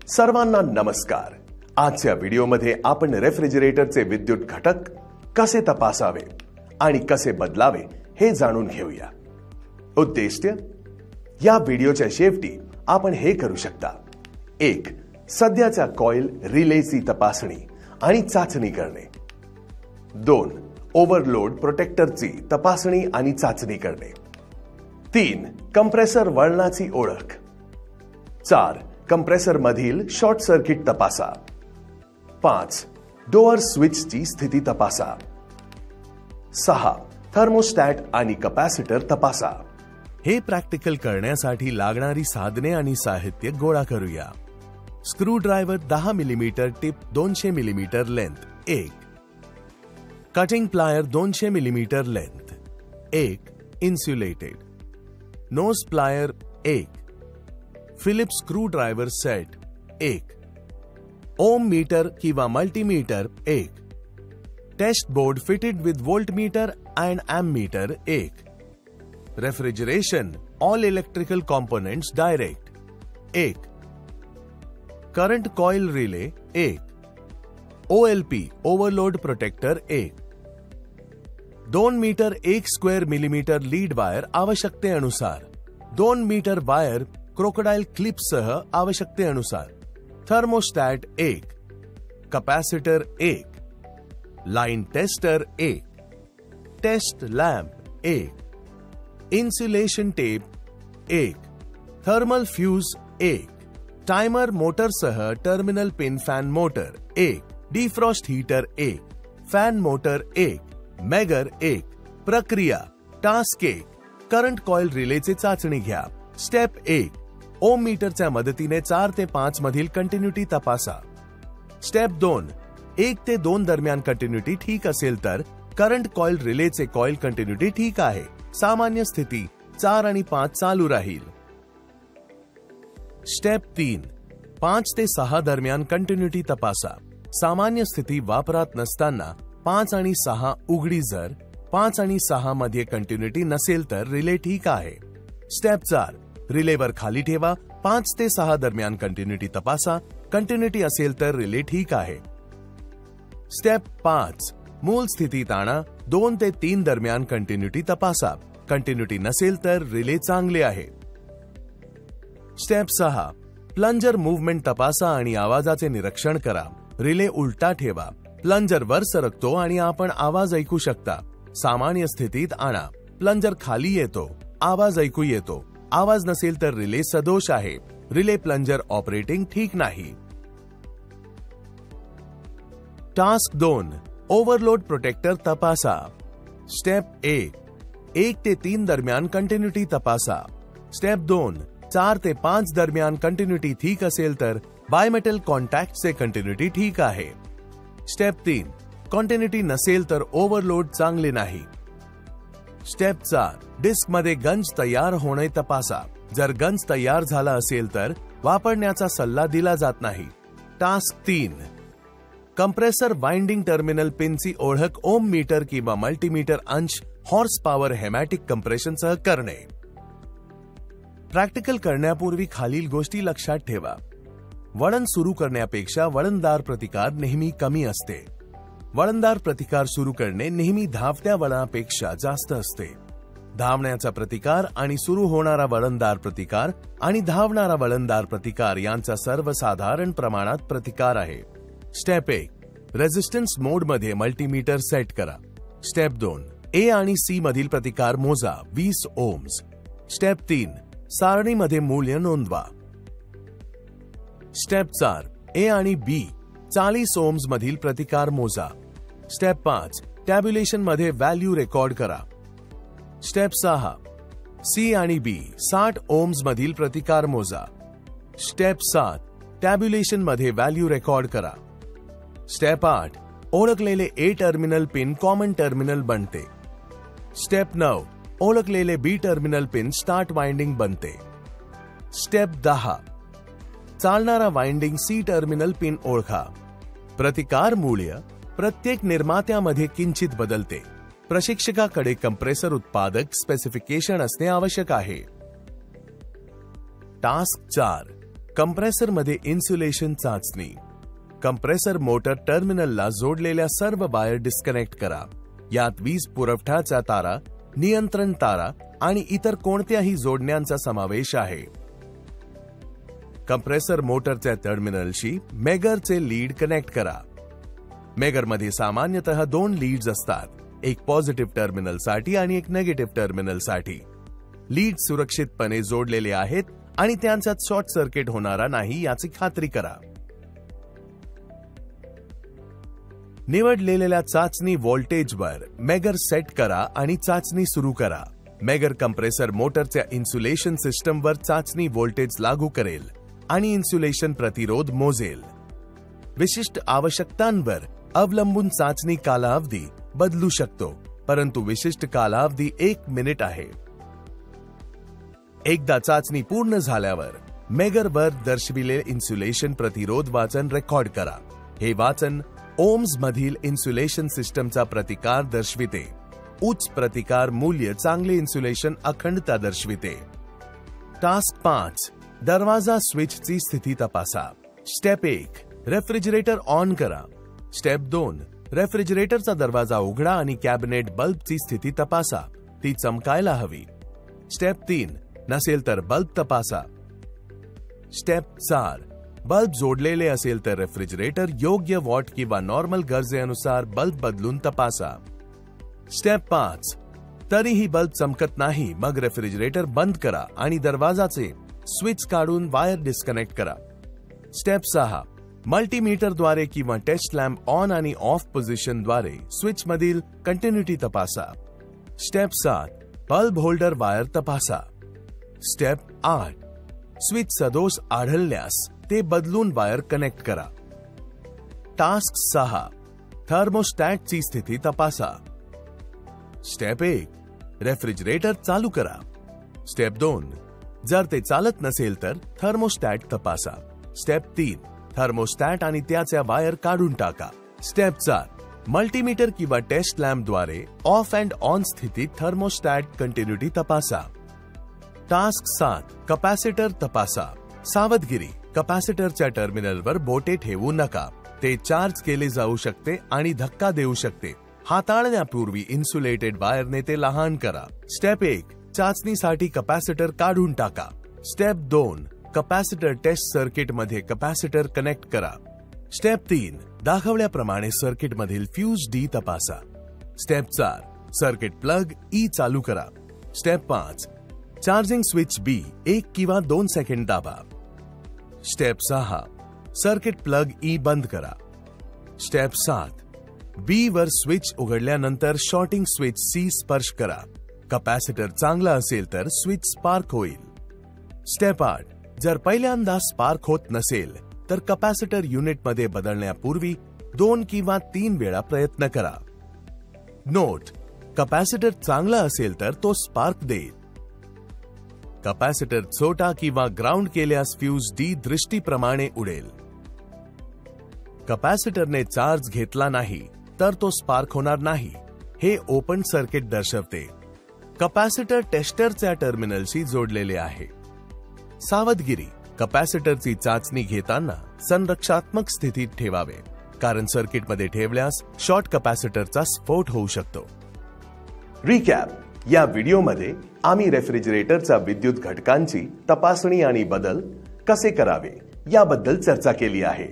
सर्वांना नमस्कार। आजच्या व्हिडिओमध्ये आपण रेफ्रिजरेटरचे विद्युत घटक कसे तपासावे आणि कसे बदलावे हे जाणून घेऊया। उद्दिष्ट या व्हिडिओच्या शेवटी आपण हे करू शकता। 1. सध्याच्या कॉइल रिलेची तपासणी आणि चाचणी करणे। 2. ओव्हरलोड प्रोटेक्टरची तपासणी आणि चाचणी करणे। 3. कंप्रेसर वळणाची ओळख। 4. कंप्रेसर मधील शॉर्ट सर्किट तपासा। 5. डोअर स्विचची स्थिती तपासा। 6. थर्मोस्टॅट आणि कॅपॅसिटर तपासा। हे प्रॅक्टिकल करण्यासाठी लागणारी साधने आणि साहित्य गोळा करूया। Screwdriver 10 millimetre tip 200 millimetre length 1। Cutting plier 200 millimetre length 1 insulated. Nose plier 1। Philips screwdriver set 1। Ohm meter किंवा multimeter 1। Test board fitted with voltmeter and ammeter 1। Refrigeration all electrical components direct 1। Current coil relay 1। OLP overload protector 1। 2 metre 1 square millimetre lead wire आवश्यकतेनुसार। 2 metre wire crocodile क्लिपसह आवश्यकतेनुसार। Thermostat 1। Capacitor 1। Line tester 1। Test lamp 1। Insulation tape 1। Thermal fuse 1। Timer मोटरसह terminal pin fan motor 1। Defrost heater 1। Fan motor 1। Megger 1। प्रक्रिया task 1। Current coil रिलेचे चाचणी घ्या। Step 1। ओम मीटरच्या मदतीने 4 ते 5 मधील कंटिन्युटी तपासा। स्टेप 2। 1 ते 2 दरम्यान कंटिन्युटी ठीक असेल तर करंट कॉइल रिलेचे कॉइल कंटिन्युटी ठीक आहे। सामान्य स्थिती 4 आणि 5 चालू राहील। स्टेप 3। 5 ते 6 दरम्यान कंटिन्युटी तपासा। सामान्य स्थिती वापरात नसताना 5 आणि 6 उघडी। जर 5 आणि 6 मध्ये कंटिन्युटी नसेल तर रिले ठीक आहे। स्टेप 4। रिलेवर खाली ठेवा। 5 ते 6 दरम्यान कंटिन्युटी तपासा। कंटिन्युटी असेल तर रिले ठीक आहे। स्टेप 5। मूळ स्थितीत आणा। 2 ते 3 दरम्यान कंटिन्युटी तपासा। कंटिन्युटी नसेल तर रिले चांगले आहे। स्टेप 6। प्लंजर मूव्हमेंट तपासा आणि आवाजाचे निरीक्षण करा। रिले उलटा ठेवा। प्लंजर वर सरकतो आणि आपण आवाज ऐकू शकता। सामान्य स्थितीत आणा। प्लंजर खाली येतो। आवाज ऐकू येतो। आवाज नसेल तर रिले सदोष आहे। रिले प्लंजर ऑपरेटिंग ठीक नाही। टास्क 2। ओव्हरलोड प्रोटेक्टर तपासा। स्टेप 1। 1 ते 3 दरम्यान कंटिन्युटी तपासा। स्टेप 2। 4 ते 5 दरम्यान कंटिन्युटी ठीक असेल तर बायमेटल कॉन्टॅक्टचे कंटिन्युटी ठीक आहे। स्टेप 3। कंटिन्युटी नसेल तर ओव्हरलोड चांगले नाही। स्टेप 4। डिस्क मध्ये गंज तयार होणे तपासा। जर गंज तयार झाला असेल तर वापरण्याचा सल्ला दिला जात नाही। टास्क 3। कंप्रेसर वाइंडिंग टर्मिनल पिनची ओळख ओम मीटर किंवा मल्टीमीटर अंश हॉर्स पॉवर हेमॅटिक कंप्रेशनसह करणे। प्रॅक्टिकल करण्यापूर्वी खालील गोष्टी लक्षात ठेवा। वळण सुरू करण्यापेक्षा वळणदार प्रतिकार नेहमी कमी असते। वळणदार प्रतिकार सुरू करणे नेहमी धावत्या वळणापेक्षा जास्त असते। धावण्याचा प्रतिकार आणि सुरू होणारा वळणदार प्रतिकार आणि धावणारा वळणदार प्रतिकार यांचा सर्वसाधारण प्रमाणात प्रतिकार आहे। स्टेप 1। रेझिस्टन्स मोड मध्ये मल्टीमीटर सेट करा। स्टेप 2। ए आणि सी मधील प्रतिकार मोजा 20 ओम्स। स्टेप 3। सारणीमध्ये मूल्य नोंदवा। स्टेप 4। ए आणि बी 40 ओम्स मधील प्रतिकार मोजा। स्टेप 5। टॅब्युलेशन मध्ये व्हॅल्यू रेकॉर्ड करा। स्टेप 6। सी आणि बी 60 ओम्स मधील प्रतिकार मोजा। स्टेप 7। टॅब्युलेशन मध्ये व्हॅल्यू रेकॉर्ड करा। स्टेप 8। ओळखलेले ए टर्मिनल पिन कॉमन टर्मिनल बनते। स्टेप 9। ओळखलेले बी टर्मिनल पिन स्टार्ट वाइंडिंग बनते। स्टेप 10। चालणारा वाइंडिंग सी टर्मिनल पिन ओळखा। प्रतिकार मूल्य प्रत्येक निर्मात्यामध्ये किंचित बदलते। प्रशिक्षकाकडे कंप्रेसर उत्पादक स्पेसिफिकेशन असणे आवश्यक आहे। टास्क 4। कंप्रेसरमध्ये इन्सुलेशन चाचणी. कंप्रेसर मोटर टर्मिनलला जोडलेल्या सर्व वायर डिस्कनेक्ट करा. यात वीज पुरवठ्याच्या तारा, नियंत्रण तारा आणि इतर कोणत्याही जोडण्यांचा समावेश आहे. कंप्रेसर मोटरच्या टर्मिनलशी मेगरचे लीड कनेक्ट करा. मेगरमध्ये सामान्यतः 2 लीड्स असतात, एक पॉझिटिव्ह टर्मिनलसाठी आणि एक निगेटिव्ह टर्मिनलसाठी. लीड सुरक्षितपणे जोडलेले आहेत आणि त्यांच्यात शॉर्ट सर्किट होणारा नाही याची खात्री करा. निवडलेल्या चाचणी व्होल्टेजवर मेगर सेट करा आणि चाचणी सुरू करा. मेगर कंप्रेसर मोटरच्या इन्सुलेशन सिस्टमवर चाचणी व्होल्टेज लागू करेल आणि इन्सुलेशन प्रतिरोध मोजेल. विशिष्ट आवश्यकतांवर अवलंबून चाचणी कालावधी बदलू शकतो, परंतु विशिष्ट कालावधी 1 मिनिट आहे. एकदा चाचणी पूर्ण झाल्यावर मेगरवर दर्शविलेले इन्सुलेशन प्रतिरोध वाचन रेकॉर्ड करा. हे वाचन ओम्स मधील इन्सुलेशन सिस्टमचा प्रतिकार दर्शविते. उच्च प्रतिकार मूल्य चांगले इन्सुलेशन अखंडता दर्शविते. टास्क 5. दरवाजा स्विचची स्थिती तपासा. स्टेप 1. रेफ्रिजरेटर ऑन करा. स्टेप 2. रेफ्रिजरेटरचा दरवाजा उघडा आणि कॅबिनेट बल्बची स्थिती तपासा, ती चमकायला हवी. स्टेप 3. नसेल तर बल्ब तपासा. स्टेप 4. बल्ब जोडलेले असेल तर रेफ्रिजरेटर योग्य वॉट किंवा नॉर्मल गरजेनुसार बल्ब बदलून तपासा. स्टेप 5. तरीही बल्ब चमकत नाही, मग रेफ्रिजरेटर बंद करा आणि दरवाजाचे स्विच काढून वायर डिस्कनेक्ट करा. स्टेप 6. मल्टीमीटरद्वारे किंवा टेस्ट लॅम्प ऑन आणि ऑफ पोझिशनद्वारे स्विच मधील कंटिन्युटी तपासा. स्टेप 7. बल्ब होल्डर वायर तपासा. स्टेप 8. स्विच सदोष आढळल्यास ते बदलून वायर कनेक्ट करा. टास्क 6. थर्मोस्टॅटची स्थिती तपासा. स्टेप 1. रेफ्रिजरेटर चालू करा. स्टेप 2. जर ते चालत नसेल तर थर्मोस्टॅट तपासा. स्टेप 3. थर्मोस्टॅट आणि त्याच्या वायर काढून टाका. स्टेप 4. मल्टीमीटर किंवा टेस्ट लॅम्पद्वारे ऑफ अँड ऑन स्थितीत थर्मोस्टॅट कंटिन्युटी तपासा. टास्क 7. कपॅसिटर तपासा. सावधगिरी, कपॅसिटरच्या टर्मिनलवर बोटे ठेवू नका. ते चार्ज केले जाऊ शकते आणि धक्का देऊ शकते. हाताळण्यापूर्वी इन्सुलेटेड वायरने ते लहान करा. स्टेप 1. चाचणीसाठी कपॅसिटर काढून टाका. स्टेप 2. कपॅसिटर टेस्ट सर्किट मध्ये कपॅसिटर कनेक्ट करा. स्टेप 3. दाखवल्याप्रमाणे सर्किट मधील फ्यूज डी तपासा. स्टेप 4. सर्किट प्लग ई चालू करा. स्टेप 5. चार्जिंग स्विच बी 1 किंवा 2 सेकंड दाबा. स्टेप 6. सर्किट प्लग ई बंद करा. स्टेप 7. बी वर स्विच उघडल्यानंतर शॉर्टिंग स्विच सी स्पर्श करा. कपॅसिटर चांगला असेल तर स्विच स्पार्क होईल. स्टेप 8. जर पहिल्यांदा स्पार्क होत नसेल तर कपॅसिटर युनिटमध्ये बदलण्यापूर्वी 2 किंवा 3 वेळा प्रयत्न करा. नोट: कपॅसिटर चांगला असेल तर तो स्पार्क देईल. कपॅसिटर छोटा किंवा ग्राउंड केल्यास फ्यूज डी दृष्टीप्रमाणे उडेल. कपॅसिटरने चार्ज घेतला नाही तर तो स्पार्क होणार नाही, हे ओपन सर्किट दर्शवते. कपॅसिटर टेस्टरच्या टर्मिनलशी जोडलेले आहे. सावधगिरी: कपॅसिटरची चाचणी घेताना संरक्षणात्मक स्थितीत ठेवावे, कारण सर्किटमध्ये ठेवल्यास शॉर्ट कपॅसिटरचा स्फोट होऊ शकतो. रिकॅप: या व्हिडिओमध्ये आम्ही रेफ्रिजरेटरच्या विद्युत घटकांची तपासणी आणि बदल कसे करावे याबद्दल चर्चा केली आहे.